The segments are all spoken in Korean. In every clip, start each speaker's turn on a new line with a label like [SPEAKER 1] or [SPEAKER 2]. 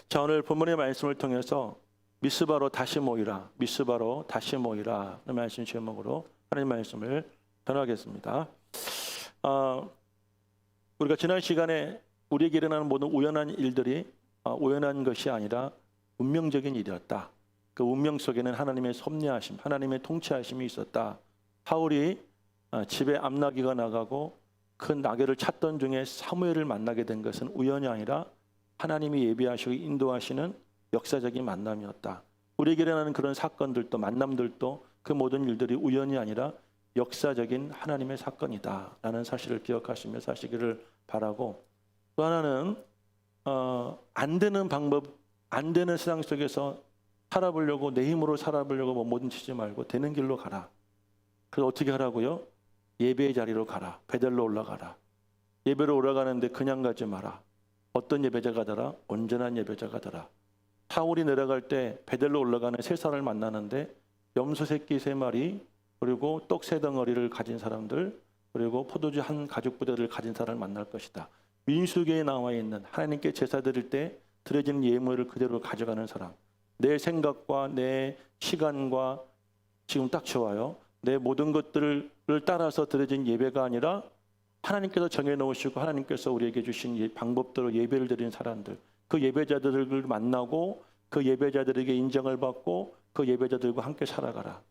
[SPEAKER 1] 자, 오늘 본문의 말씀을 통해서 미스바로 다시 모이라, 미스바로 다시 모이라 는 말씀 제목으로 하나님 말씀을 전하겠습니다. 우리가 지난 시간에 우리에게 일어나는 모든 우연한 일들이 우연한 것이 아니라 운명적인 일이었다. 그 운명 속에는 하나님의 섭리하심, 하나님의 통치하심이 있었다. 사울이 집에 암나귀가 나가고 그 나귀를 찾던 중에 사무엘을 만나게 된 것은 우연이 아니라 하나님이 예비하시고 인도하시는 역사적인 만남이었다. 우리에게 일어나는 그런 사건들도 만남들도 그 모든 일들이 우연이 아니라 역사적인 하나님의 사건이다 라는 사실을 기억하시며 사시기를 바라고, 또 하나는 안 되는 방법, 안 되는 세상 속에서 살아보려고 내 힘으로 살아보려고 뭐든 치지 말고 되는 길로 가라. 그래서 어떻게 하라고요? 예배의 자리로 가라. 베델로 올라가라. 예배로 올라가는데 그냥 가지 마라. 어떤 예배자가 되라? 온전한 예배자가 되라. 사울이 내려갈 때 베델로 올라가는 세 사람을 만나는데 염소 새끼 3마리, 그리고 떡 3덩어리를 가진 사람들, 그리고 포도주 한 가죽 부대를 가진 사람을 만날 것이다. 민수기에 나와 있는 하나님께 제사 드릴 때 드려지는 예물을 그대로 가져가는 사람, 내 생각과 내 시간과 지금 딱 좋아요. 내 모든 것들을 따라서 드려진 예배가 아니라 하나님께서 정해놓으시고 하나님께서 우리에게 주신 방법대로 예배를 드리는 사람들, 그 예배자들을 만나고 그 예배자들에게 인정을 받고 그 예배자들과 함께 살아가라.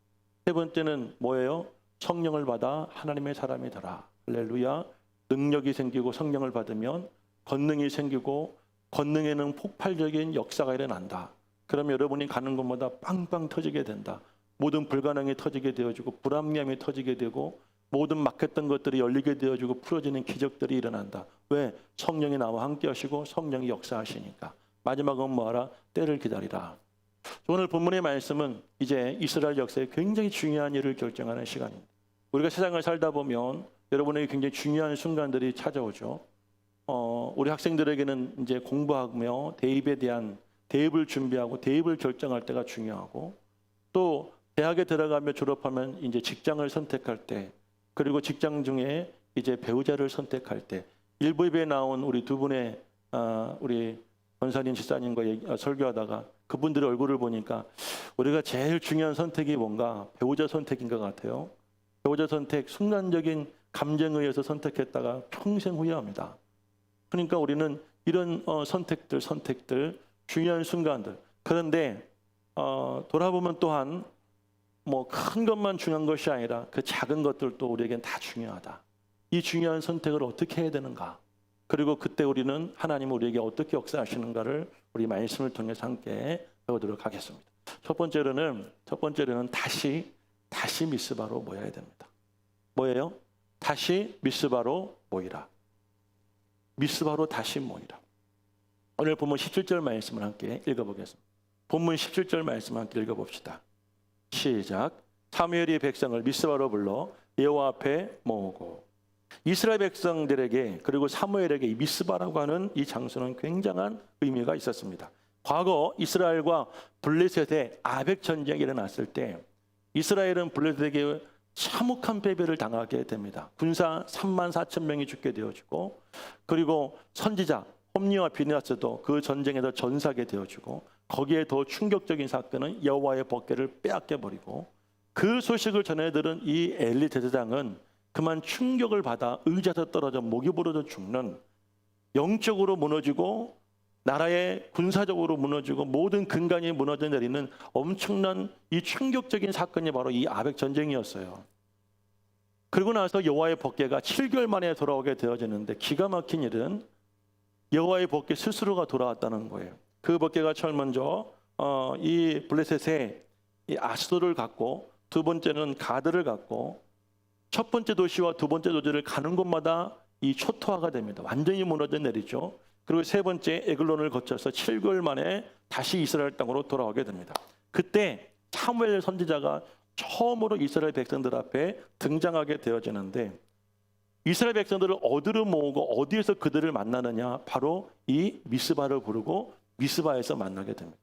[SPEAKER 1] 세 번째는 뭐예요? 성령을 받아 하나님의 사람이 되라. 할렐루야. 능력이 생기고 성령을 받으면 권능이 생기고 권능에는 폭발적인 역사가 일어난다. 그러면 여러분이 가는 곳마다 빵빵 터지게 된다. 모든 불가능이 터지게 되어지고 불합리함이 터지게 되고 모든 막혔던 것들이 열리게 되어지고 풀어지는 기적들이 일어난다. 왜? 성령이 나와 함께 하시고 성령이 역사하시니까. 마지막은 뭐하라? 때를 기다리라. 오늘 본문의 말씀은 이제 이스라엘 역사에 굉장히 중요한 일을 결정하는 시간입니다. 우리가 세상을 살다 보면 여러분에게 굉장히 중요한 순간들이 찾아오죠. 우리 학생들에게는 이제 공부하며 대입을 준비하고 대입을 결정할 때가 중요하고, 또 대학에 들어가며 졸업하면 이제 직장을 선택할 때, 그리고 직장 중에 이제 배우자를 선택할 때, 일부에 나온 우리 두 분의 우리 권사님, 지사님과 설교하다가 그분들의 얼굴을 보니까 우리가 제일 중요한 선택이 뭔가 배우자 선택인 것 같아요. 배우자 선택, 순간적인 감정에 의해서 선택했다가 평생 후회합니다. 그러니까 우리는 이런 선택들, 중요한 순간들. 그런데 돌아보면 또한 뭐 큰 것만 중요한 것이 아니라 그 작은 것들도 우리에겐 다 중요하다. 이 중요한 선택을 어떻게 해야 되는가? 그리고 그때 우리는 하나님은 우리에게 어떻게 역사하시는가를 우리 말씀을 통해서 함께 배우도록 하겠습니다. 첫 번째로는 다시 미스바로 모여야 됩니다. 뭐예요? 다시 미스바로 모이라. 미스바로 다시 모이라. 오늘 본문 17절 말씀을 함께 읽어보겠습니다. 본문 17절 말씀을 함께 읽어봅시다. 시작. 사무엘이 백성을 미스바로 불러 여호와 앞에 모으고. 이스라엘 백성들에게 그리고 사무엘에게 이 미스바라고 하는 이 장소는 굉장한 의미가 있었습니다. 과거 이스라엘과 블레셋의 아벡 전쟁이 일어났을 때 이스라엘은 블레셋에게 참혹한 패배를 당하게 됩니다. 군사 34,000명이 죽게 되어지고, 그리고 선지자 홈리와 비느하스도 그 전쟁에서 전사하게 되어지고, 거기에 더 충격적인 사건은 여호와의 법궤를 빼앗겨 버리고, 그 소식을 전해들은 이 엘리 제사장은 그만 충격을 받아 의자에서 떨어져 목이 부러져 죽는, 영적으로 무너지고 나라의 군사적으로 무너지고 모든 근간이 무너져 내리는 엄청난 이 충격적인 사건이 바로 이 아벡 전쟁이었어요. 그리고 나서 여호와의 법궤가 7개월 만에 돌아오게 되어지는데, 기가 막힌 일은 여호와의 법궤 스스로가 돌아왔다는 거예요. 그 법궤가 처음 먼저 이 블레셋의 이 아스도를 갖고, 두 번째는 가드를 갖고, 첫 번째 도시와 두 번째 도시를 가는 곳마다 이 초토화가 됩니다. 완전히 무너져 내리죠. 그리고 세 번째 에글론을 거쳐서 7개월 만에 다시 이스라엘 땅으로 돌아오게 됩니다. 그때 사무엘 선지자가 처음으로 이스라엘 백성들 앞에 등장하게 되어지는데, 이스라엘 백성들을 어디로 모으고 어디에서 그들을 만나느냐? 바로 이 미스바를 부르고 미스바에서 만나게 됩니다.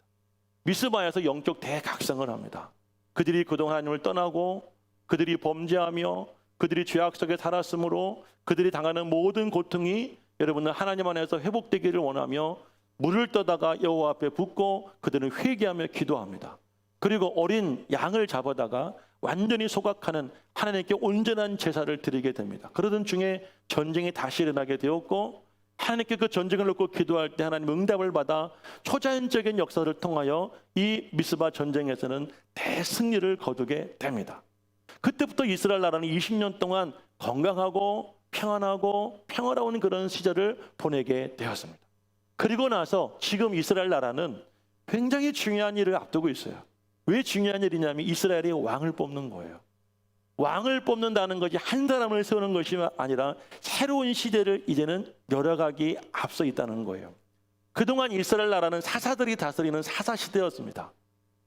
[SPEAKER 1] 미스바에서 영적 대각성을 합니다. 그들이 그동안 하나님을 떠나고 그들이 범죄하며 그들이 죄악 속에 살았으므로 그들이 당하는 모든 고통이 여러분은 하나님 안에서 회복되기를 원하며 물을 떠다가 여호와 앞에 붓고 그들은 회개하며 기도합니다. 그리고 어린 양을 잡아다가 완전히 소각하는 하나님께 온전한 제사를 드리게 됩니다. 그러던 중에 전쟁이 다시 일어나게 되었고, 하나님께 그 전쟁을 놓고 기도할 때 하나님 응답을 받아 초자연적인 역사를 통하여 이 미스바 전쟁에서는 대승리를 거두게 됩니다. 그때부터 이스라엘 나라는 20년 동안 건강하고 평안하고 평화로운 그런 시절을 보내게 되었습니다. 그리고 나서 지금 이스라엘 나라는 굉장히 중요한 일을 앞두고 있어요. 왜 중요한 일이냐면 이스라엘이 왕을 뽑는 거예요. 왕을 뽑는다는 것이 한 사람을 세우는 것이 아니라 새로운 시대를 이제는 열어가기 앞서 있다는 거예요. 그동안 이스라엘 나라는 사사들이 다스리는 사사 시대였습니다.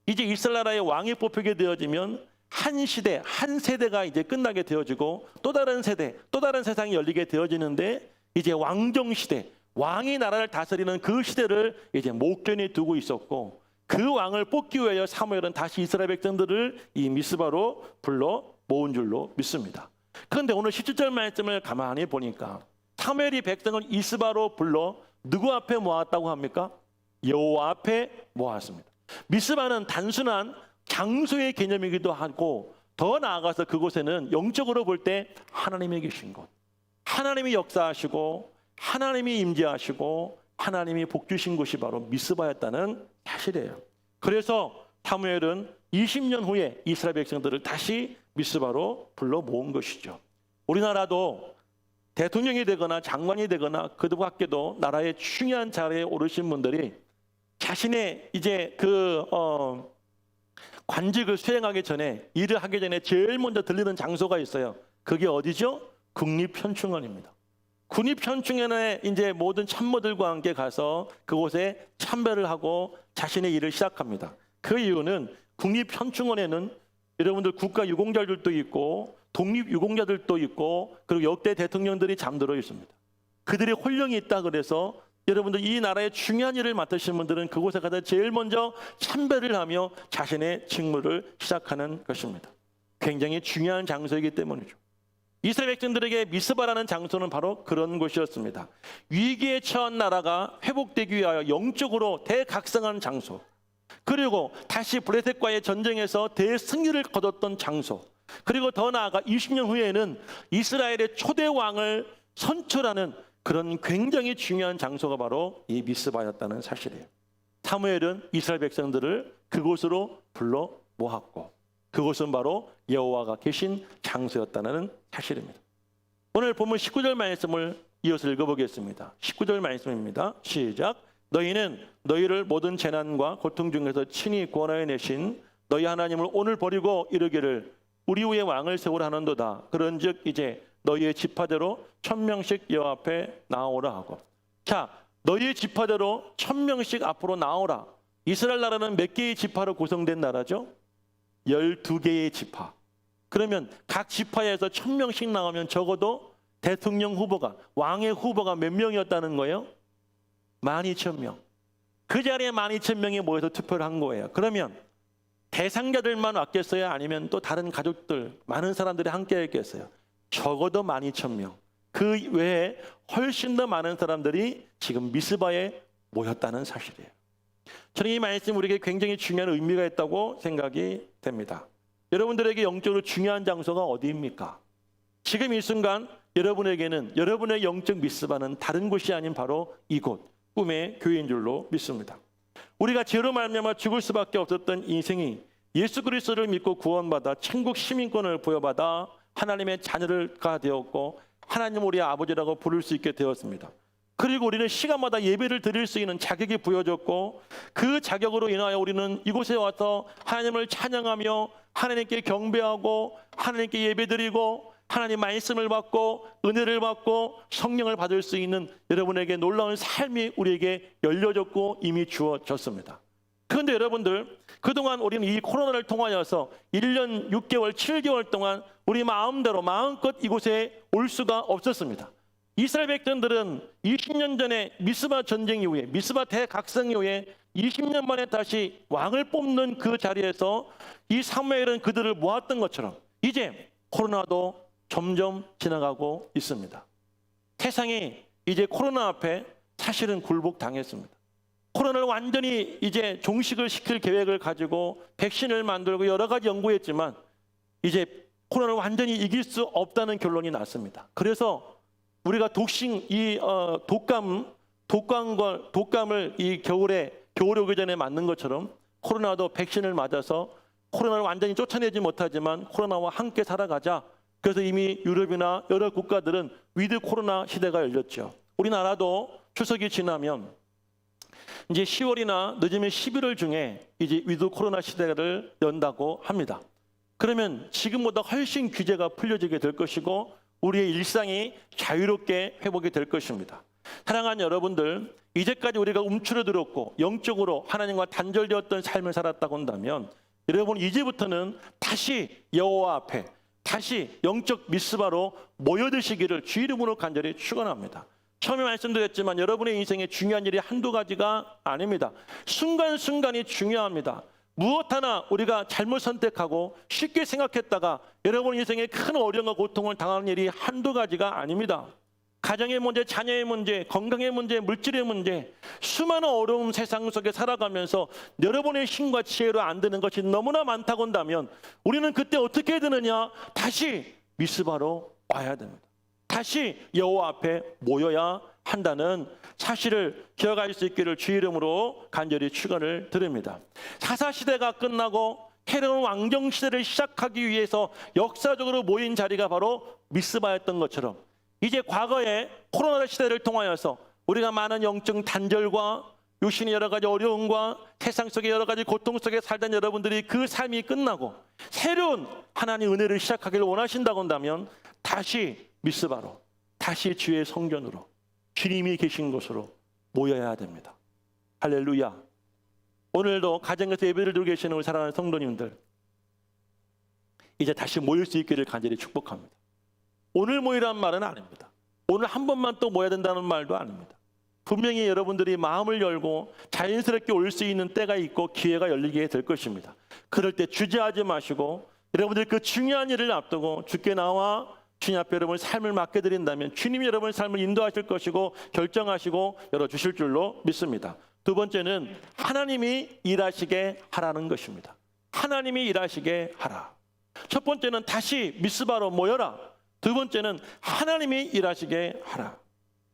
[SPEAKER 1] 이제 이스라엘 나라의 왕이 뽑히게 되어지면 한 시대, 한 세대가 이제 끝나게 되어지고 또 다른 세대, 또 다른 세상이 열리게 되어지는데, 이제 왕정 시대, 왕이 나라를 다스리는 그 시대를 이제 목전에 두고 있었고, 그 왕을 뽑기 위하여 사무엘은 다시 이스라엘 백성들을 이 미스바로 불러 모은 줄로 믿습니다. 그런데 오늘 17절 말씀을 가만히 보니까 사무엘이 백성을 미스바로 불러 누구 앞에 모았다고 합니까? 여호와 앞에 모았습니다. 미스바는 단순한 장소의 개념이기도 하고, 더 나아가서 그곳에는 영적으로 볼 때 하나님이 계신 곳, 하나님이 역사하시고 하나님이 임재하시고 하나님이 복주신 곳이 바로 미스바였다는 사실이에요. 그래서 사무엘은 20년 후에 이스라엘 백성들을 다시 미스바로 불러 모은 것이죠. 우리나라도 대통령이 되거나 장관이 되거나 그 밖에도 나라의 중요한 자리에 오르신 분들이 자신의 이제 관직을 수행하기 전에, 일을 하기 전에 제일 먼저 들리는 장소가 있어요. 그게 어디죠? 국립현충원입니다. 국립현충원에 이제 모든 참모들과 함께 가서 그곳에 참배를 하고 자신의 일을 시작합니다. 그 이유는 국립현충원에는 여러분들 국가유공자들도 있고 독립유공자들도 있고 그리고 역대 대통령들이 잠들어 있습니다. 그들의 혼령이 있다 그래서 여러분들 이 나라의 중요한 일을 맡으시는 분들은 그곳에 가서 제일 먼저 참배를 하며 자신의 직무를 시작하는 것입니다. 굉장히 중요한 장소이기 때문이죠. 이스라엘 백성들에게 미스바라는 장소는 바로 그런 곳이었습니다. 위기에 처한 나라가 회복되기 위하여 영적으로 대각성한 장소, 그리고 다시 블레셋과의 전쟁에서 대승리를 거뒀던 장소, 그리고 더 나아가 20년 후에는 이스라엘의 초대 왕을 선출하는 그런 굉장히 중요한 장소가 바로 이 미스바였다는 사실이에요. 사무엘은 이스라엘 백성들을 그곳으로 불러 모았고 그곳은 바로 여호와가 계신 장소였다는 사실입니다. 오늘 본문 19절 말씀을 이어서 읽어보겠습니다. 19절 말씀입니다. 시작. 너희는 너희를 모든 재난과 고통 중에서 친히 구원하여 내신 너희 하나님을 오늘 버리고 이르기를 우리 위에 왕을 세우라 하는도다. 그런즉 이제 너희의 지파대로 1000명씩 여호와 앞에 나오라 하고. 자, 너희의 지파대로 1000명씩 앞으로 나오라. 이스라엘 나라는 몇 개의 지파로 구성된 나라죠? 12개의 지파. 그러면 각 지파에서 1000명씩 나오면 적어도 대통령 후보가, 왕의 후보가 몇 명이었다는 거예요? 12,000명. 그 자리에 12,000명이 모여서 투표를 한 거예요. 그러면 대상자들만 왔겠어요? 아니면 또 다른 가족들, 많은 사람들이 함께 했겠어요? 적어도 12,000명. 그 외에 훨씬 더 많은 사람들이 지금 미스바에 모였다는 사실이에요. 저는 이 말씀 우리에게 굉장히 중요한 의미가 있다고 생각이 됩니다. 여러분들에게 영적으로 중요한 장소가 어디입니까? 지금 이 순간 여러분에게는 여러분의 영적 미스바는 다른 곳이 아닌 바로 이곳, 꿈의 교회인 줄로 믿습니다. 우리가 죄로 말미암아 죽을 수밖에 없었던 인생이 예수 그리스도를 믿고 구원받아 천국 시민권을 부여받아 하나님의 자녀가 되었고 하나님 우리의 아버지라고 부를 수 있게 되었습니다. 그리고 우리는 시간마다 예배를 드릴 수 있는 자격이 부여졌고 그 자격으로 인하여 우리는 이곳에 와서 하나님을 찬양하며 하나님께 경배하고 하나님께 예배드리고 하나님 말씀을 받고 은혜를 받고 성령을 받을 수 있는 여러분에게 놀라운 삶이 우리에게 열려졌고 이미 주어졌습니다. 그런데 여러분들, 그동안 우리는 이 코로나를 통하여서 1년 6개월, 7개월 동안 우리 마음대로 마음껏 이곳에 올 수가 없었습니다. 이스라엘 백성들은 20년 전에 미스바 전쟁 이후에, 미스바 대각성 이후에 20년 만에 다시 왕을 뽑는 그 자리에서 이 사무엘은 그들을 모았던 것처럼 이제 코로나도 점점 지나가고 있습니다. 세상이 이제 코로나 앞에 사실은 굴복당했습니다. 코로나를 완전히 이제 종식을 시킬 계획을 가지고 백신을 만들고 여러 가지 연구했지만 이제 코로나를 완전히 이길 수 없다는 결론이 났습니다. 그래서 우리가 독감을 이 겨울에 오기 전에 맞는 것처럼 코로나도 백신을 맞아서 코로나를 완전히 쫓아내지 못하지만 코로나와 함께 살아가자. 그래서 이미 유럽이나 여러 국가들은 위드 코로나 시대가 열렸죠. 우리나라도 추석이 지나면 이제 10월이나 늦으면 11월 중에 이제 위드 코로나 시대를 연다고 합니다. 그러면 지금보다 훨씬 규제가 풀려지게 될 것이고 우리의 일상이 자유롭게 회복이 될 것입니다. 사랑하는 여러분들, 이제까지 우리가 움츠러들었고 영적으로 하나님과 단절되었던 삶을 살았다고 한다면 여러분 이제부터는 다시 여호와 앞에 다시 영적 미스바로 모여드시기를 주 이름으로 간절히 축원합니다. 처음에 말씀드렸지만 여러분의 인생에 중요한 일이 한두 가지가 아닙니다. 순간순간이 중요합니다. 무엇 하나 우리가 잘못 선택하고 쉽게 생각했다가 여러분 인생에 큰 어려움과 고통을 당하는 일이 한두 가지가 아닙니다. 가정의 문제, 자녀의 문제, 건강의 문제, 물질의 문제, 수많은 어려운 세상 속에 살아가면서 여러분의 힘과 지혜로 안 되는 것이 너무나 많다고 한다면 우리는 그때 어떻게 해야 되느냐? 다시 미스바로 와야 됩니다. 다시 여호와 앞에 모여야 한다는 사실을 기억할 수 있기를 주 이름으로 간절히 축원을 드립니다. 사사시대가 끝나고 새로운 왕정시대를 시작하기 위해서 역사적으로 모인 자리가 바로 미스바였던 것처럼 이제 과거의 코로나 시대를 통하여서 우리가 많은 영적 단절과 유신의 여러 가지 어려움과 세상 속의 여러 가지 고통 속에 살던 여러분들이 그 삶이 끝나고 새로운 하나님의 은혜를 시작하기를 원하신다고 한다면 다시 미스바로, 다시 주의 성전으로, 주님이 계신 곳으로 모여야 됩니다. 할렐루야. 오늘도 가정에서 예배를 드리고 계시는 우리 사랑하는 성도님들, 이제 다시 모일 수 있기를 간절히 축복합니다. 오늘 모이라는 말은 아닙니다. 오늘 한 번만 또 모여야 된다는 말도 아닙니다. 분명히 여러분들이 마음을 열고 자연스럽게 올 수 있는 때가 있고 기회가 열리게 될 것입니다. 그럴 때 주저하지 마시고 여러분들 그 중요한 일을 앞두고 주께 나와 주님 앞에 여러분의 삶을 맡겨드린다면 주님이 여러분의 삶을 인도하실 것이고 결정하시고 열어주실 줄로 믿습니다. 두 번째는 하나님이 일하시게 하라는 것입니다. 하나님이 일하시게 하라. 첫 번째는 다시 미스바로 모여라. 두 번째는 하나님이 일하시게 하라.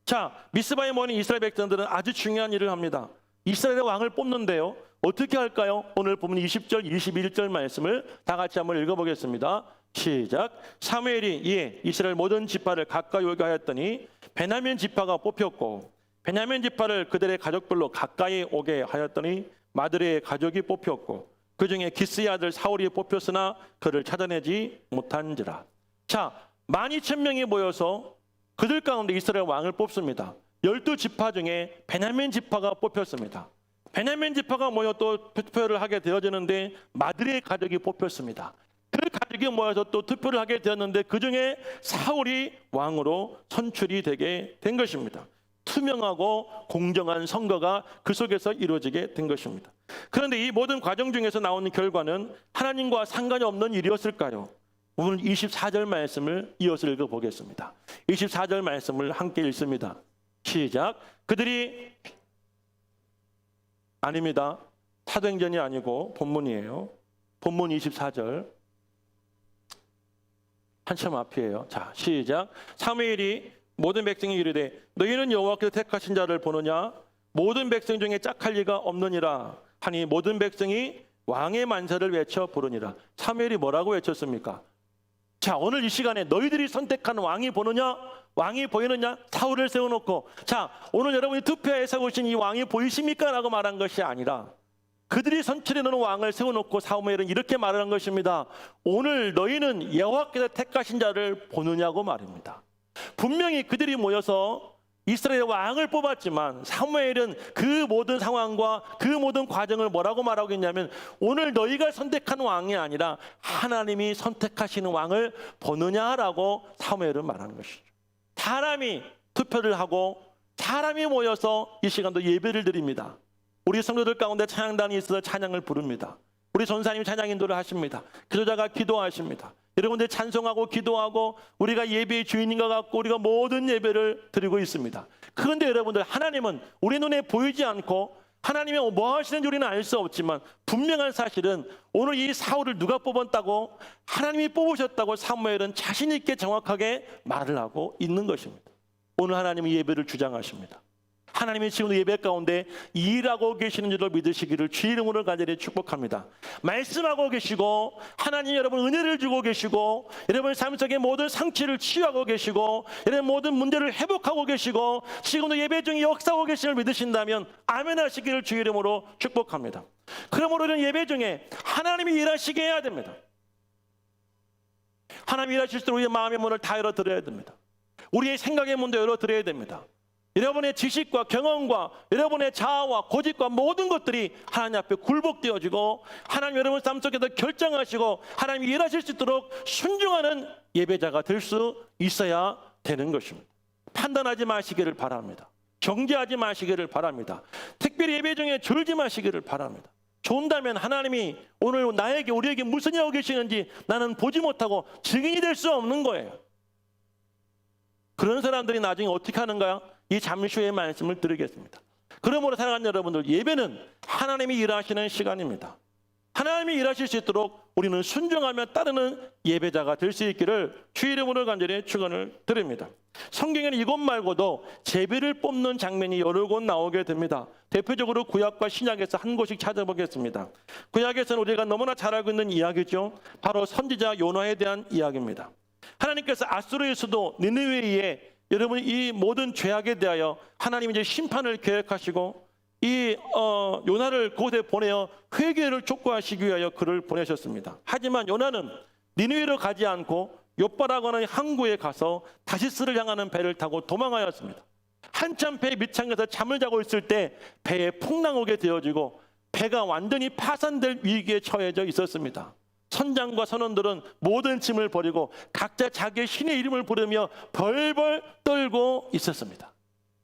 [SPEAKER 1] 자, 미스바에 모인 이스라엘 백성들은 아주 중요한 일을 합니다. 이스라엘의 왕을 뽑는데요. 어떻게 할까요? 오늘 보면 20절, 21절 말씀을 다 같이 한번 읽어보겠습니다. 시작. 사무엘이 이에 이스라엘 모든 지파를 가까이 오게 하였더니 베냐민 지파가 뽑혔고 베냐민 지파를 그들의 가족별로 가까이 오게 하였더니 마드레의 가족이 뽑혔고 그 중에 기스의 아들 사울이 뽑혔으나 그를 찾아내지 못한지라. 자, 12,000명이 모여서 그들 가운데 이스라엘 왕을 뽑습니다. 12지파 중에 베냐민 지파가 뽑혔습니다. 베냐민 지파가 모여 또 투표를 하게 되어지는데 마드레의 가족이 뽑혔습니다. 그 가족이 모여서 또 투표를 하게 되었는데 그 중에 사울이 왕으로 선출이 되게 된 것입니다. 투명하고 공정한 선거가 그 속에서 이루어지게 된 것입니다. 그런데 이 모든 과정 중에서 나오는 결과는 하나님과 상관이 없는 일이었을까요? 오늘 24절 말씀을 이어서 읽어보겠습니다. 24절 말씀을 함께 읽습니다. 시작. 그들이 아닙니다. 사도행전이 아니고 본문이에요. 본문 24절. 한참 앞이에요. 자, 시작. 사무엘이 모든 백성이 이르되 너희는 여호와께서 택하신 자를 보느냐? 모든 백성 중에 짝할 리가 없느니라 하니 모든 백성이 왕의 만세를 외쳐 부르니라. 사무엘이 뭐라고 외쳤습니까? 자, 오늘 이 시간에 너희들이 선택한 왕이 보느냐? 왕이 보이느냐? 사울을 세워놓고 자, 오늘 여러분이 투표해서 오신 이 왕이 보이십니까? 라고 말한 것이 아니라 그들이 선출해 놓은 왕을 세워놓고 사무엘은 이렇게 말하는 것입니다. 오늘 너희는 여호와께서 택하신 자를 보느냐고 말입니다. 분명히 그들이 모여서 이스라엘 왕을 뽑았지만 사무엘은 그 모든 상황과 그 모든 과정을 뭐라고 말하고 있냐면 오늘 너희가 선택한 왕이 아니라 하나님이 선택하시는 왕을 보느냐라고 사무엘은 말하는 것이죠. 사람이 투표를 하고 사람이 모여서 이 시간도 예배를 드립니다. 우리 성도들 가운데 찬양단이 있어서 찬양을 부릅니다. 우리 전사님이 찬양 인도를 하십니다. 기도자가 기도하십니다. 여러분들 찬송하고 기도하고 우리가 예배의 주인인 것 같고 우리가 모든 예배를 드리고 있습니다. 그런데 여러분들 하나님은 우리 눈에 보이지 않고 하나님이 뭐 하시는지 우리는 알 수 없지만 분명한 사실은 오늘 이 사울을 누가 뽑았다고? 하나님이 뽑으셨다고 사무엘은 자신 있게 정확하게 말을 하고 있는 것입니다. 오늘 하나님은 예배를 주장하십니다. 하나님이 지금 예배 가운데 일하고 계시는 줄로 믿으시기를 주의 이름으로 간절히 축복합니다. 말씀하고 계시고 하나님 여러분 은혜를 주고 계시고 여러분 삶 속의 모든 상처를 치유하고 계시고 여러분 모든 문제를 회복하고 계시고 지금도 예배 중에 역사하고 계시는 걸 믿으신다면 아멘 하시기를 주의 이름으로 축복합니다. 그러므로 우리는 예배 중에 하나님이 일하시게 해야 됩니다. 하나님이 일하실 때 우리의 마음의 문을 다 열어드려야 됩니다. 우리의 생각의 문도 열어드려야 됩니다. 여러분의 지식과 경험과 여러분의 자아와 고집과 모든 것들이 하나님 앞에 굴복되어지고 하나님 여러분 삶 속에서 결정하시고 하나님이 일하실 수 있도록 순종하는 예배자가 될 수 있어야 되는 것입니다. 판단하지 마시기를 바랍니다. 정죄하지 마시기를 바랍니다. 특별히 예배 중에 졸지 마시기를 바랍니다. 좋은다면 하나님이 오늘 나에게 우리에게 무슨 일 하고 계시는지 나는 보지 못하고 증인이 될 수 없는 거예요. 그런 사람들이 나중에 어떻게 하는가요? 이 잠시 후의 말씀을 드리겠습니다. 그러므로 사랑하는 여러분들, 예배는 하나님이 일하시는 시간입니다. 하나님이 일하실 수 있도록 우리는 순종하며 따르는 예배자가 될 수 있기를 주의 이름으로 간절히 축원을 드립니다. 성경에는 이곳 말고도 제비를 뽑는 장면이 여러 곳 나오게 됩니다. 대표적으로 구약과 신약에서 한 곳씩 찾아보겠습니다. 구약에서는 우리가 너무나 잘 알고 있는 이야기죠. 바로 선지자 요나에 대한 이야기입니다. 하나님께서 아수르의 수도 니느웨에 여러분 이 모든 죄악에 대하여 하나님이 이제 심판을 계획하시고 이 요나를 그곳에 보내어 회개를 촉구하시기 위하여 그를 보내셨습니다. 하지만 요나는 니느웨로 가지 않고 욥바라고 하는 항구에 가서 다시스를 향하는 배를 타고 도망하였습니다. 한참 배 밑창에서 잠을 자고 있을 때 배에 풍랑 오게 되어지고 배가 완전히 파산될 위기에 처해져 있었습니다. 선장과 선원들은 모든 짐을 버리고 각자 자기의 신의 이름을 부르며 벌벌 떨고 있었습니다.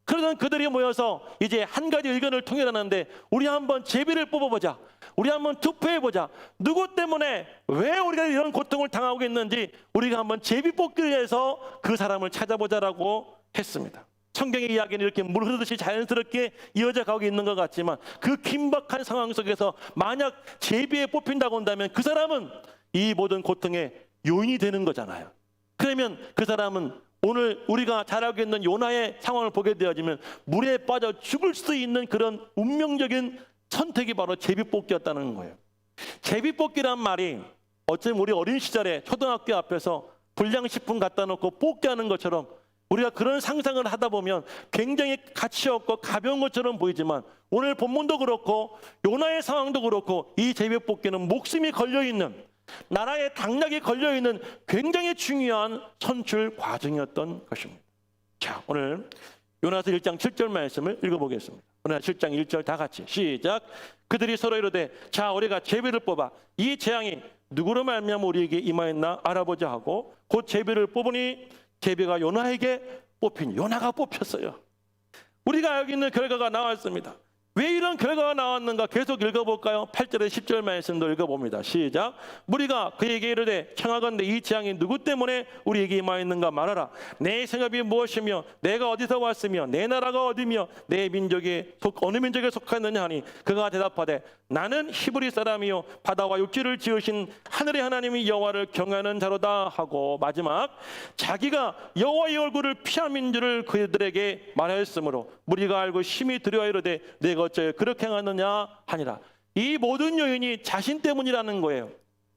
[SPEAKER 1] 그러던 그들이 모여서 이제 한 가지 의견을 통일하는데 우리 한번 제비를 뽑아보자. 우리 한번 투표해보자. 누구 때문에 왜 우리가 이런 고통을 당하고 있는지 우리가 한번 제비 뽑기를 해서 그 사람을 찾아보자라고 했습니다. 성경의 이야기는 이렇게 물 흐르듯이 자연스럽게 이어져 가고 있는 것 같지만 그 긴박한 상황 속에서 만약 제비에 뽑힌다고 한다면 그 사람은 이 모든 고통의 요인이 되는 거잖아요. 그러면 그 사람은 오늘 우리가 잘 알고 있는 요나의 상황을 보게 되어지면 물에 빠져 죽을 수 있는 그런 운명적인 선택이 바로 제비뽑기였다는 거예요. 제비뽑기란 말이 어쩌면 우리 어린 시절에 초등학교 앞에서 불량식품 갖다 놓고 뽑기 하는 것처럼 우리가 그런 상상을 하다 보면 굉장히 가치 없고 가벼운 것처럼 보이지만 오늘 본문도 그렇고 요나의 상황도 그렇고 이 제비뽑기는 목숨이 걸려있는 나라의 당락이 걸려있는 굉장히 중요한 선출 과정이었던 것입니다. 자, 오늘 요나서 1장 7절 말씀을 읽어보겠습니다. 요나서 7장 1절 다 같이 시작. 그들이 서로 이르되 자 우리가 제비를 뽑아 이 재앙이 누구로 말미암아 우리에게 임하였나 알아보자 하고 곧 제비를 뽑으니 제비가 요나에게 뽑힌 요나가 뽑혔어요. 우리가 알고 있는 결과가 나왔습니다. 왜 이런 결과가 나왔는가 계속 읽어볼까요? 8절에 10절 말씀도 읽어봅니다. 시작. 무리가 그에게 이르되 청하건대 이 재앙이 누구 때문에 우리에게 임하였는가 말하라. 내 생업이 무엇이며 내가 어디서 왔으며 내 나라가 어디며 내 민족이 어느 민족에 속하느냐 하니 그가 대답하되 나는 히브리 사람이요 바다와 육지를 지으신 하늘의 하나님이 여호와를 경외하는 자로다 하고 마지막 자기가 여호와의 얼굴을 피함인 줄을 그들에게 말하였으므로 무리가 알고 심히 두려워 이르되 내가 어째 그렇게 행하느냐 하니라. 이 모든 요인이 자신 때문이라는 거예요.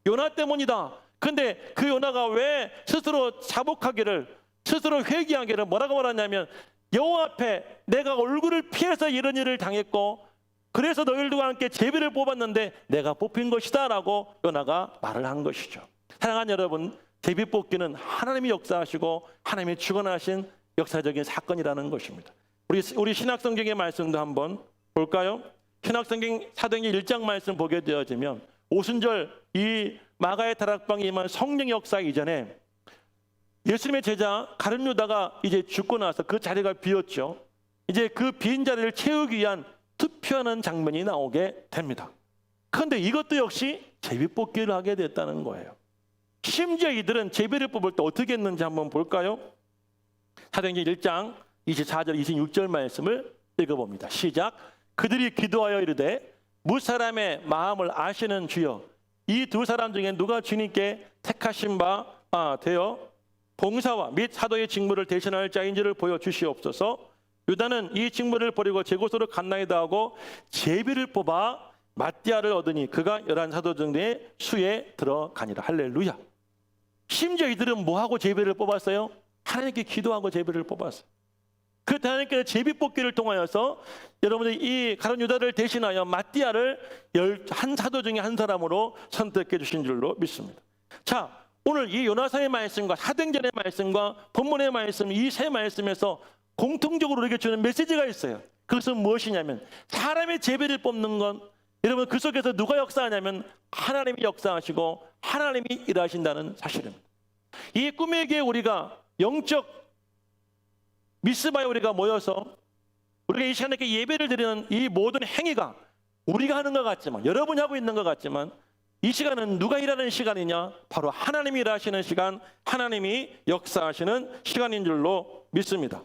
[SPEAKER 1] 요나 때문이다. 근데 그 요나가 왜 스스로 자복하기를 스스로 회개하기를 뭐라고 말하냐면 여호와 앞에 내가 얼굴을 피해서 이런 일을 당했고 그래서 너희들과 함께 제비를 뽑았는데 내가 뽑힌 것이다 라고 요나가 말을 한 것이죠. 사랑하는 여러분, 제비 뽑기는 하나님이 역사하시고 하나님이 주관하신 역사적인 사건이라는 것입니다. 우리 신약성경의 말씀도 한번 볼까요? 신약성경 사도행전 1장 말씀 보게 되어지면 오순절 이 마가의 다락방에 임한 성령 역사 이전에 예수님의 제자 가룟 유다가 이제 죽고 나서 그 자리가 비었죠. 이제 그 빈 자리를 채우기 위한 투표하는 장면이 나오게 됩니다. 그런데 이것도 역시 제비뽑기를 하게 됐다는 거예요. 심지어 이들은 제비를 뽑을 때 어떻게 했는지 한번 볼까요? 사도행전 1장 24절 26절 말씀을 읽어봅니다. 시작. 그들이 기도하여 이르되 무사람의 마음을 아시는 주여, 이 두 사람 중에 누가 주님께 택하신 바 되어 봉사와 및 사도의 직무를 대신할 자인지를 보여주시옵소서. 유다는 이 직무를 버리고 제 곳으로 갔나이다 하고 제비를 뽑아 마띠아를 얻으니 그가 11사도 중에 수에 들어가니라. 할렐루야. 심지어 이들은 뭐하고 제비를 뽑았어요? 하나님께 기도하고 제비를 뽑았어요. 그 하나님께서 제비 뽑기를 통하여서 여러분들이 이 가룟 유다를 대신하여 마띠아를 11사도 중에 한 사람으로 선택해 주신 줄로 믿습니다. 자, 오늘 이 요나서의 말씀과 사도행전의 말씀과 본문의 말씀, 이 세 말씀에서 공통적으로 우리에게 주는 메시지가 있어요. 그것은 무엇이냐면, 사람의 제비를 뽑는 건, 여러분 그 속에서 누가 역사하냐면 하나님이 역사하시고 하나님이 일하신다는 사실입니다. 이 꿈의 교회 우리가 영적 미스바에 우리가 모여서 우리가 이 시간에 예배를 드리는 이 모든 행위가 우리가 하는 것 같지만, 여러분이 하고 있는 것 같지만, 이 시간은 누가 일하는 시간이냐? 바로 하나님이 일하시는 시간, 하나님이 역사하시는 시간인 줄로 믿습니다.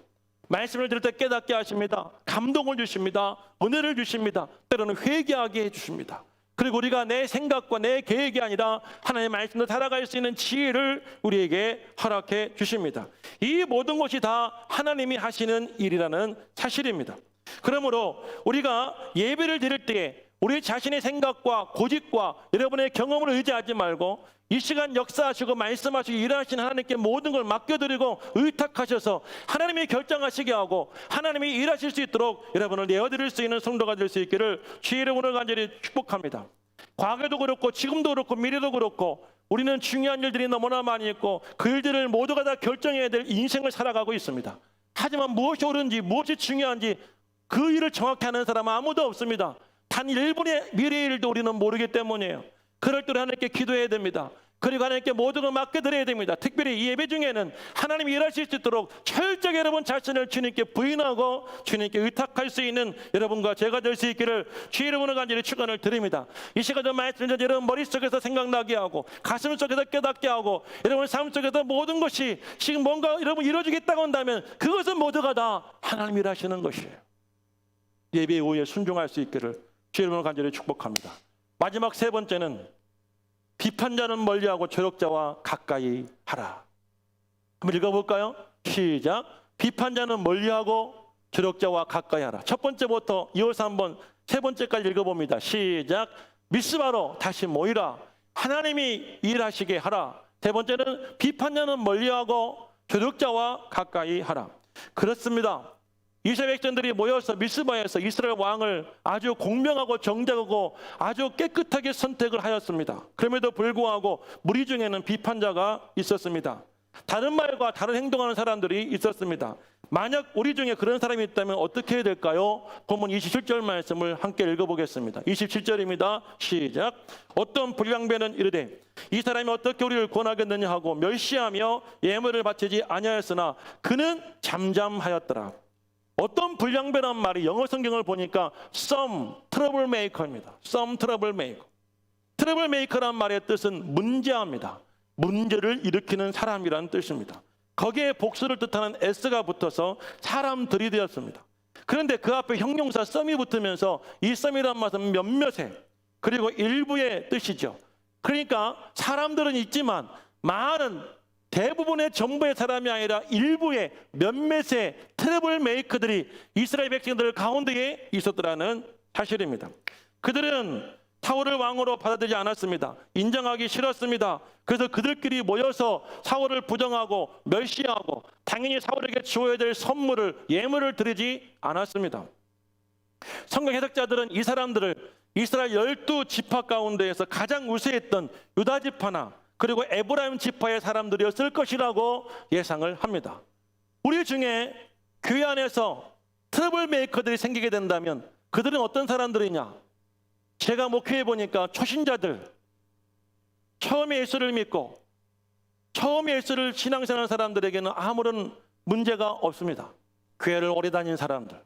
[SPEAKER 1] 말씀을 들을 때 깨닫게 하십니다. 감동을 주십니다. 은혜를 주십니다. 때로는 회개하게 해주십니다. 그리고 우리가 내 생각과 내 계획이 아니라 하나님의 말씀으로 살아갈 수 있는 지혜를 우리에게 허락해 주십니다. 이 모든 것이 다 하나님이 하시는 일이라는 사실입니다. 그러므로 우리가 예배를 드릴 때에 우리 자신의 생각과 고집과 여러분의 경험을 의지하지 말고 이 시간 역사하시고 말씀하시고 일하시는 하나님께 모든 걸 맡겨드리고 의탁하셔서 하나님이 결정하시게 하고 하나님이 일하실 수 있도록 여러분을 내어드릴 수 있는 성도가 될 수 있기를 주의 이름으로 간절히 축복합니다. 과거도 그렇고 지금도 그렇고 미래도 그렇고 우리는 중요한 일들이 너무나 많이 있고 그 일들을 모두가 다 결정해야 될 인생을 살아가고 있습니다. 하지만 무엇이 옳은지 무엇이 중요한지 그 일을 정확히 하는 사람은 아무도 없습니다. 단 1분의 미래의 일도 우리는 모르기 때문이에요. 그럴 때 하나님께 기도해야 됩니다. 그리고 하나님께 모든 걸 맡겨드려야 됩니다. 특별히 이 예배 중에는 하나님이 일하실 수 있도록 철저히 여러분 자신을 주님께 부인하고 주님께 의탁할 수 있는 여러분과 제가 될 수 있기를 주의 이름으로 간절히 축원을 드립니다. 이 시간에 말씀을 여러분 머릿속에서 생각나게 하고 가슴 속에서 깨닫게 하고 여러분 삶 속에서 모든 것이 지금 뭔가 여러분 이루어지겠다고 한다면 그것은 모두가 다 하나님이 일하시는 것이에요. 예배 이후에 순종할 수 있기를 주의 이름으로 간절히 축복합니다. 마지막 세 번째는 비판자는 멀리하고 조력자와 가까이 하라. 한번 읽어볼까요? 시작. 비판자는 멀리하고 조력자와 가까이 하라. 첫 번째부터 이어서 한번 세 번째까지 읽어봅니다. 시작. 미스바로 다시 모이라. 하나님이 일하시게 하라. 세 번째는 비판자는 멀리하고 조력자와 가까이 하라. 그렇습니다. 이스라엘 백성들이 모여서 미스바에서 이스라엘 왕을 아주 공명하고 정직하고 아주 깨끗하게 선택을 하였습니다. 그럼에도 불구하고 무리 중에는 비판자가 있었습니다. 다른 말과 다른 행동하는 사람들이 있었습니다. 만약 우리 중에 그런 사람이 있다면 어떻게 해야 될까요? 본문 27절 말씀을 함께 읽어보겠습니다. 27절입니다. 시작. 어떤 불량배는 이르되 이 사람이 어떻게 우리를 권하겠느냐 하고 멸시하며 예물을 바치지 아니하였으나 그는 잠잠하였더라. 어떤 불량배란 말이 영어 성경을 보니까 some troublemaker입니다. some troublemaker. troublemaker란 말의 뜻은 문제합니다. 문제를 일으키는 사람이라는 뜻입니다. 거기에 복수를 뜻하는 s가 붙어서 사람들이 되었습니다. 그런데 그 앞에 형용사 some이 붙으면서 이 some이란 말은 몇몇의 그리고 일부의 뜻이죠. 그러니까 사람들은 있지만 많은 대부분의 전부의 사람이 아니라 일부의 몇몇의 트러블 메이커들이 이스라엘 백성들 가운데에 있었더라는 사실입니다. 그들은 사울을 왕으로 받아들이지 않았습니다. 인정하기 싫었습니다. 그래서 그들끼리 모여서 사울을 부정하고 멸시하고 당연히 사울에게 주어야 될 선물을 예물을 드리지 않았습니다. 성경 해석자들은 이 사람들을 이스라엘 12지파 가운데에서 가장 우세했던 유다 지파나 그리고 에브라임 지파의 사람들이었을 것이라고 예상을 합니다. 우리 중에 교회 안에서 트러블 메이커들이 생기게 된다면 그들은 어떤 사람들이냐? 제가 목회해 보니까 초신자들, 처음에 예수를 믿고 처음에 예수를 신앙생활하는 사람들에게는 아무런 문제가 없습니다. 교회를 오래 다닌 사람들,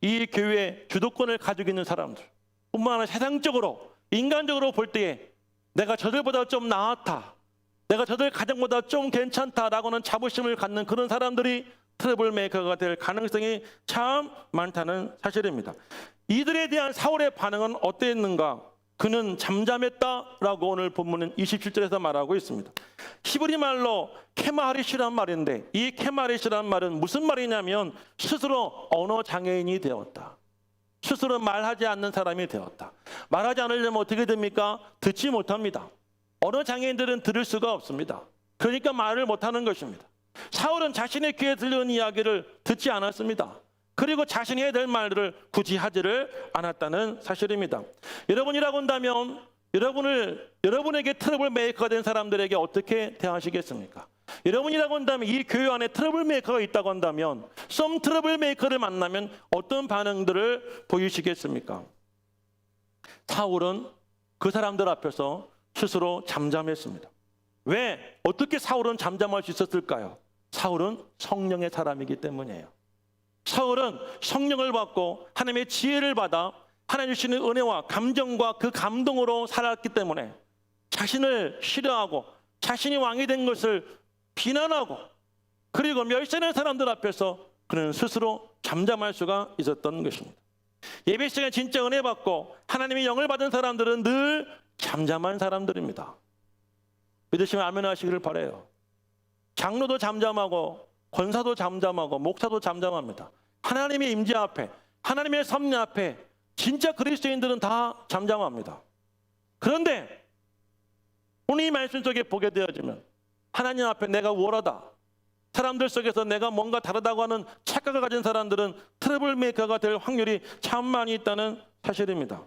[SPEAKER 1] 이 교회의 주도권을 가지고 있는 사람들 뿐만 아니라 세상적으로 인간적으로 볼 때에 내가 저들보다 좀 나았다, 내가 저들 가정보다 좀 괜찮다라고는 자부심을 갖는 그런 사람들이 트러블 메이커가 될 가능성이 참 많다는 사실입니다. 이들에 대한 사울의 반응은 어땠는가? 그는 잠잠했다라고 오늘 본문은 27절에서 말하고 있습니다. 히브리 말로 케마하릿이란 말인데, 이 케마하릿이란 말은 무슨 말이냐면 스스로 언어 장애인이 되었다. 스스로 말하지 않는 사람이 되었다. 말하지 않으려면 어떻게 됩니까? 듣지 못합니다. 언어 장애인들은 들을 수가 없습니다. 그러니까 말을 못하는 것입니다. 사울은 자신의 귀에 들려온 이야기를 듣지 않았습니다. 그리고 자신이 해야 될 말들을 굳이 하지를 않았다는 사실입니다. 여러분이라고 한다면 여러분에게 트러블 메이커가 된 사람들에게 어떻게 대하시겠습니까? 여러분이라고 한다면 이 교회 안에 트러블 메이커가 있다고 한다면 썸 트러블 메이커를 만나면 어떤 반응들을 보이시겠습니까? 사울은 그 사람들 앞에서 스스로 잠잠했습니다. 왜? 어떻게 사울은 잠잠할 수 있었을까요? 사울은 성령의 사람이기 때문이에요. 사울은 성령을 받고 하나님의 지혜를 받아 하나님 주시는 은혜와 감정과 그 감동으로 살았기 때문에 자신을 싫어하고 자신이 왕이 된 것을 비난하고 그리고 멸시하는 사람들 앞에서 그는 스스로 잠잠할 수가 있었던 것입니다. 예배 시간에 진짜 은혜 받고 하나님의 영을 받은 사람들은 늘 잠잠한 사람들입니다. 믿으시면 아멘 하시기를 바라요. 장로도 잠잠하고 권사도 잠잠하고 목사도 잠잠합니다. 하나님의 임재 앞에, 하나님의 섭리 앞에 진짜 그리스도인들은 다 잠잠합니다. 그런데 오늘 이 말씀 속에 보게 되어지면 하나님 앞에 내가 우월하다, 사람들 속에서 내가 뭔가 다르다고 하는 착각을 가진 사람들은 트러블 메이커가 될 확률이 참 많이 있다는 사실입니다.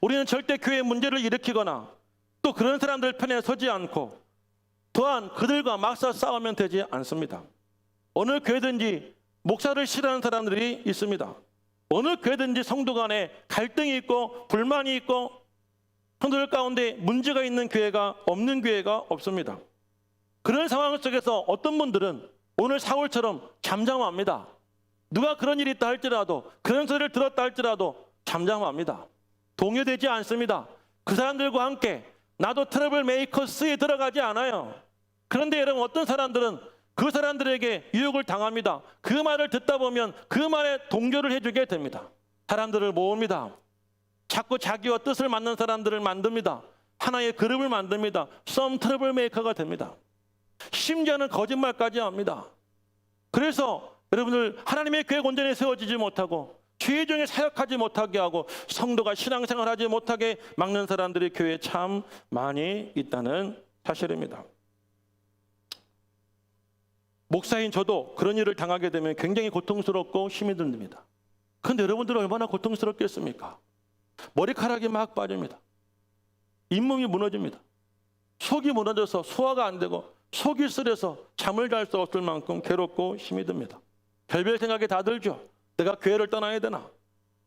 [SPEAKER 1] 우리는 절대 교회에 문제를 일으키거나 또 그런 사람들 편에 서지 않고 또한 그들과 맞서 싸우면 되지 않습니다. 어느 교회든지 목사를 싫어하는 사람들이 있습니다. 어느 교회든지 성도 간에 갈등이 있고 불만이 있고 성도들 가운데 문제가 있는 교회가 없는 교회가 없습니다. 그런 상황 속에서 어떤 분들은 오늘 사울처럼 잠잠합니다. 누가 그런 일이 있다 할지라도 그런 소리를 들었다 할지라도 잠잠합니다. 동요되지 않습니다. 그 사람들과 함께 나도 트러블 메이커스에 들어가지 않아요. 그런데 여러분 어떤 사람들은 그 사람들에게 유혹을 당합니다. 그 말을 듣다 보면 그 말에 동조를 해주게 됩니다. 사람들을 모읍니다. 자꾸 자기와 뜻을 맞는 사람들을 만듭니다. 하나의 그룹을 만듭니다. 썸 트러블 메이커가 됩니다. 심지어는 거짓말까지 합니다. 그래서 여러분들 하나님의 교회 온전히 세워지지 못하고 죄 중에 사역하지 못하게 하고 성도가 신앙생활하지 못하게 막는 사람들이 교회에 참 많이 있다는 사실입니다. 목사인 저도 그런 일을 당하게 되면 굉장히 고통스럽고 힘이 듭니다. 그런데 여러분들은 얼마나 고통스럽겠습니까? 머리카락이 막 빠집니다. 잇몸이 무너집니다. 속이 무너져서 소화가 안 되고 속이 쓰려서 잠을 잘 수 없을 만큼 괴롭고 힘이 듭니다. 별별 생각이 다 들죠. 내가 교회를 떠나야 되나?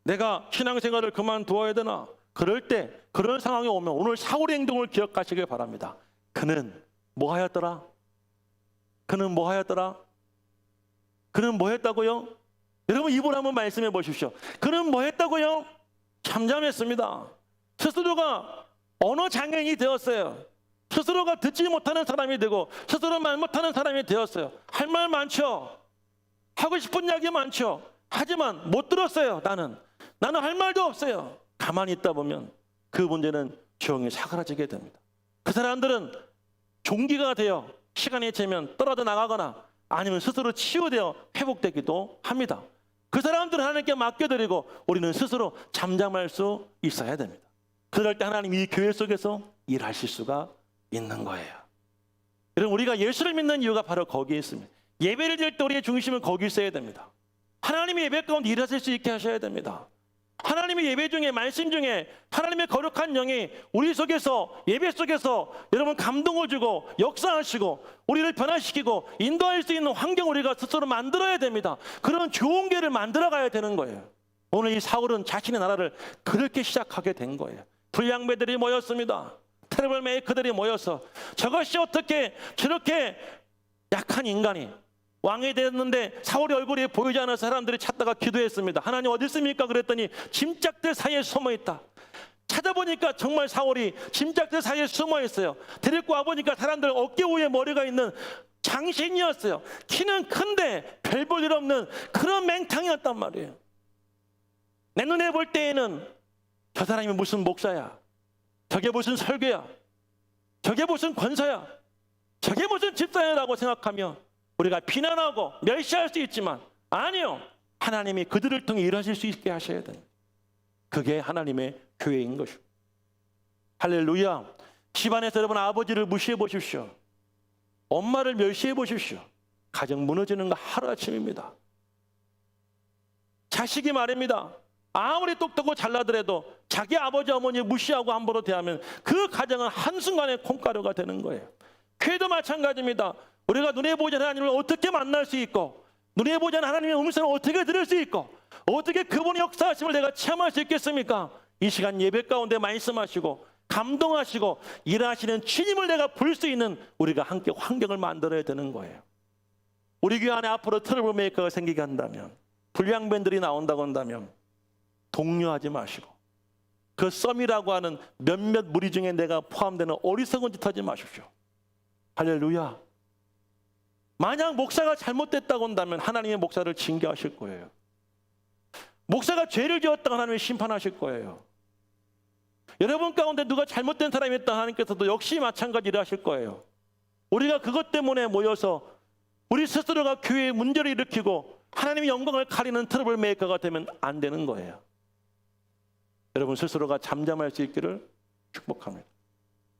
[SPEAKER 1] 내가 신앙생활을 그만두어야 되나? 그럴 때 그런 상황이 오면 오늘 사울의 행동을 기억하시길 바랍니다. 그는 뭐 하였더라? 그는 뭐 하였더라? 그는 뭐 했다고요? 여러분 입으로 한번 말씀해 보십시오. 그는 뭐 했다고요? 잠잠했습니다. 스스로가 언어 장애인이 되었어요. 스스로가 듣지 못하는 사람이 되고 스스로 말 못하는 사람이 되었어요. 할 말 많죠. 하고 싶은 이야기 많죠. 하지만 못 들었어요. 나는 할 말도 없어요. 가만히 있다 보면 그 문제는 조용히 사그라지게 됩니다. 그 사람들은 종기가 되어 시간이 지면 떨어져 나가거나 아니면 스스로 치유되어 회복되기도 합니다. 그 사람들은 하나님께 맡겨드리고 우리는 스스로 잠잠할 수 있어야 됩니다. 그럴 때 하나님 이 교회 속에서 일하실 수가 있는 거예요. 여러분 우리가 예수를 믿는 이유가 바로 거기에 있습니다. 예배를 드릴 때 우리의 중심은 거기 있어야 됩니다. 하나님의 예배 가운데 일하실 수 있게 하셔야 됩니다. 하나님의 예배 중에 말씀 중에 하나님의 거룩한 영이 우리 속에서 예배 속에서 여러분 감동을 주고 역사하시고 우리를 변화시키고 인도할 수 있는 환경을 우리가 스스로 만들어야 됩니다. 그런 좋은 교회를 만들어 가야 되는 거예요. 오늘 이 사울은 자신의 나라를 그렇게 시작하게 된 거예요. 불량배들이 모였습니다. 트러블 메이커들이 모여서 저것이 어떻게 저렇게 약한 인간이 왕이 됐는데 사울이 얼굴이 보이지 않아서 사람들이 찾다가 기도했습니다. 하나님 어디 있습니까? 그랬더니 짐짝들 사이에 숨어 있다. 찾아보니까 정말 사울이 짐짝들 사이에 숨어 있어요. 데리고 와보니까 사람들 어깨 위에 머리가 있는 장신이었어요. 키는 큰데 별 볼 일 없는 그런 맹탕이었단 말이에요. 내 눈에 볼 때에는 저 사람이 무슨 목사야, 저게 무슨 설교야, 저게 무슨 권사야, 저게 무슨 집사야라고 생각하며 우리가 비난하고 멸시할 수 있지만, 아니요, 하나님이 그들을 통해 일하실 수 있게 하셔야 됩니다. 그게 하나님의 교회인 것입니다. 할렐루야. 집안에서 여러분 아버지를 무시해 보십시오. 엄마를 멸시해 보십시오. 가정 무너지는 거 하루아침입니다. 자식이 말입니다. 아무리 똑똑하고 잘나더라도 자기 아버지 어머니 무시하고 함부로 대하면 그 가정은 한순간에 콩가루가 되는 거예요. 교회도 마찬가지입니다. 우리가 눈에 보지 않는 하나님을 어떻게 만날 수 있고, 눈에 보지 않는 하나님의 음성을 어떻게 들을 수 있고, 어떻게 그분의 역사하심을 내가 체험할 수 있겠습니까? 이 시간 예배 가운데 말씀하시고 감동하시고 일하시는 주님을 내가 볼 수 있는 우리가 함께 환경을 만들어야 되는 거예요. 우리 교회 안에 앞으로 트러블 메이커가 생기게 한다면, 불량밴들이 나온다고 한다면 동요하지 마시고 그 썸이라고 하는 몇몇 무리 중에 내가 포함되는 어리석은 짓 하지 마십시오. 할렐루야. 만약 목사가 잘못됐다고 한다면 하나님의 목사를 징계하실 거예요. 목사가 죄를 지었다고 하나님이 심판하실 거예요. 여러분 가운데 누가 잘못된 사람이 있다 하나님께서도 역시 마찬가지로 하실 거예요. 우리가 그것 때문에 모여서 우리 스스로가 교회에 문제를 일으키고 하나님의 영광을 가리는 트러블 메이커가 되면 안 되는 거예요. 여러분 스스로가 잠잠할 수 있기를 축복합니다.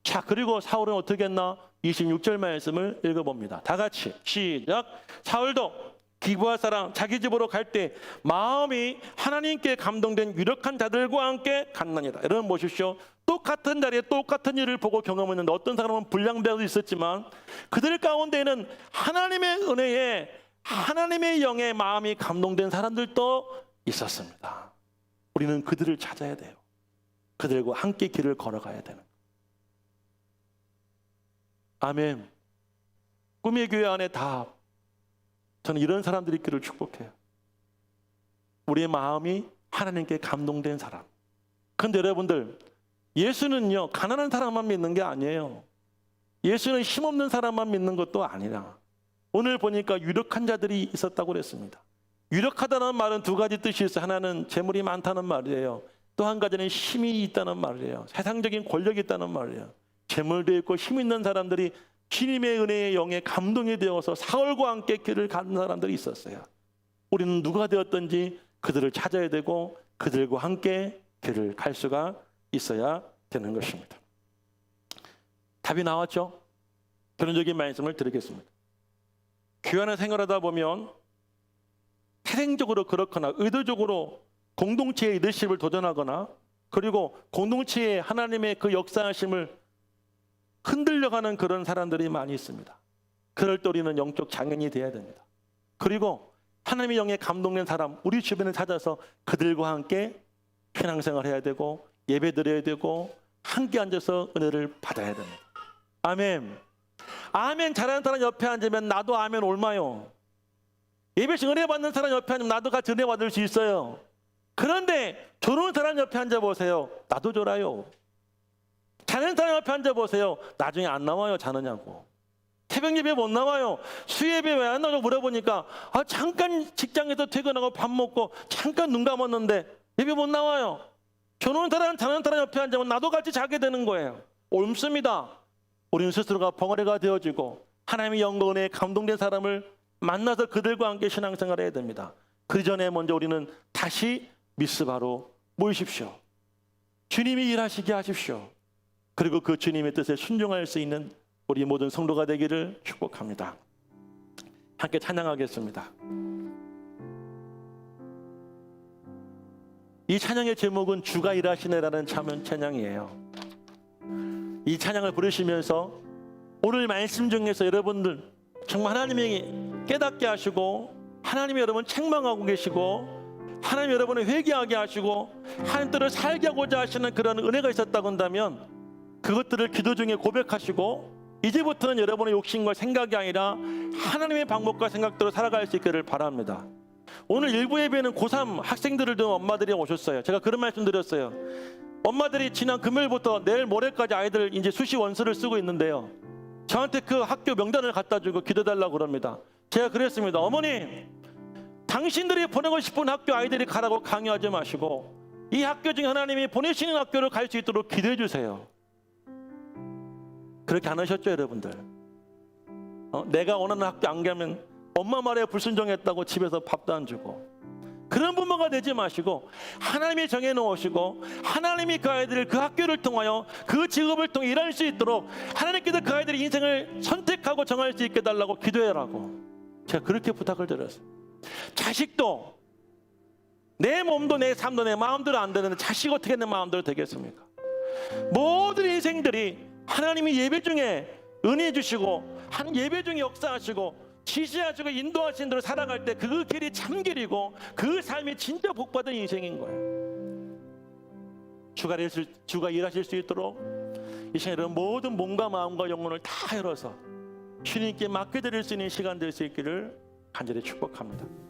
[SPEAKER 1] 자, 그리고 사울은 어떻게 했나? 26절 말씀을 읽어봅니다. 다 같이 시작. 사울도 기브아 사람 자기 집으로 갈 때 마음이 하나님께 감동된 유력한 자들과 함께 갔느니라. 여러분 보십시오. 똑같은 자리에 똑같은 일을 보고 경험했는데 어떤 사람은 불량배도 있었지만 그들 가운데에는 하나님의 은혜에 하나님의 영에 마음이 감동된 사람들도 있었습니다. 우리는 그들을 찾아야 돼요. 그들과 함께 길을 걸어가야 되는 거예요. 아멘. 꿈의 교회 안에 다 저는 이런 사람들이 있기를 축복해요. 우리의 마음이 하나님께 감동된 사람. 그런데 여러분들, 예수는요 가난한 사람만 믿는 게 아니에요. 예수는 힘없는 사람만 믿는 것도 아니라, 오늘 보니까 유력한 자들이 있었다고 그랬습니다. 유력하다는 말은 두 가지 뜻이 있어요. 하나는 재물이 많다는 말이에요. 또 한 가지는 힘이 있다는 말이에요. 세상적인 권력이 있다는 말이에요. 재물도 있고 힘 있는 사람들이 주님의 은혜의 영에 감동이 되어서 사울과 함께 길을 가는 사람들이 있었어요. 우리는 누가 되었든지 그들을 찾아야 되고 그들과 함께 길을 갈 수가 있어야 되는 것입니다. 답이 나왔죠? 결론적인 말씀을 드리겠습니다. 교회 안에 생활하다 보면 태생적으로 그렇거나 의도적으로 공동체의 리더십을 도전하거나, 그리고 공동체의 하나님의 그 역사하심을 흔들려가는 그런 사람들이 많이 있습니다. 그럴 때 우리는 영적 장인이 되어야 됩니다. 그리고 하나님의 영에 감동된 사람, 우리 주변에 찾아서 그들과 함께 신앙생활 해야 되고 예배 드려야 되고 함께 앉아서 은혜를 받아야 됩니다. 아멘. 아멘 잘하는 사람 옆에 앉으면 나도 아멘 올마요. 예배식 은혜 받는 사람 옆에 앉으면 나도 같이 은혜 받을 수 있어요. 그런데 조르는 사람 옆에 앉아보세요. 나도 졸아요. 자는 사람 옆에 앉아보세요. 나중에 안 나와요. 자느냐고. 새벽 예배 못 나와요. 수예배 왜 안 나오냐고 물어보니까 잠깐 직장에서 퇴근하고 밥 먹고 잠깐 눈 감았는데 예배 못 나와요. 조르는 사람 자는 사람 옆에 앉으면 나도 같이 자게 되는 거예요. 옳습니다. 우리는 스스로가 벙어리가 되어지고 하나님의 영광에 감동된 사람을 만나서 그들과 함께 신앙생활을 해야 됩니다. 그 전에 먼저 우리는 다시 미스바로 모이십시오. 주님이 일하시게 하십시오. 그리고 그 주님의 뜻에 순종할 수 있는 우리 모든 성도가 되기를 축복합니다. 함께 찬양하겠습니다. 이 찬양의 제목은 주가 일하시네라는 찬양이에요. 이 찬양을 부르시면서 오늘 말씀 중에서 여러분들 정말 하나님이 깨닫게 하시고, 하나님이 여러분 책망하고 계시고, 하나님 여러분을 회개하게 하시고 하나님 뜻을 살게 하고자 하시는 그런 은혜가 있었다고 한다면 그것들을 기도 중에 고백하시고 이제부터는 여러분의 욕심과 생각이 아니라 하나님의 방법과 생각대로 살아갈 수 있기를 바랍니다. 오늘 일부 예배는 고3 학생들을 둔 엄마들이 오셨어요. 제가 그런 말씀 드렸어요. 엄마들이 지난 금요일부터 내일 모레까지 아이들 이제 수시 원서를 쓰고 있는데요, 저한테 그 학교 명단을 갖다 주고 기도해달라고 그럽니다. 제가 그랬습니다. 어머니, 당신들이 보내고 싶은 학교 아이들이 가라고 강요하지 마시고 이 학교 중에 하나님이 보내시는 학교를 갈 수 있도록 기도해 주세요. 그렇게 안 하셨죠, 여러분들? 내가 원하는 학교 안 가면 엄마 말에 불순종했다고 집에서 밥도 안 주고, 그런 부모가 되지 마시고 하나님이 정해놓으시고 하나님이 그 아이들을 그 학교를 통하여 그 직업을 통해 일할 수 있도록 하나님께서 그 아이들의 인생을 선택하고 정할 수 있게 달라고 기도해라고 제가 그렇게 부탁을 드렸어요. 자식도 내 몸도 내 삶도 내 마음대로 안 되는데 자식 어떻게 내 마음대로 되겠습니까? 모든 인생들이 하나님이 예배 중에 은혜 주시고 한 예배 중에 역사하시고 지시하시고 인도하신 대로 살아갈 때 그 길이 참 길이고 그 삶이 진짜 복받은 인생인 거예요. 주가 일하실 수 있도록 이 시간에 모든 몸과 마음과 영혼을 다 열어서 주님께 맡겨드릴 수 있는 시간 될 수 있기를 간절히 축복합니다.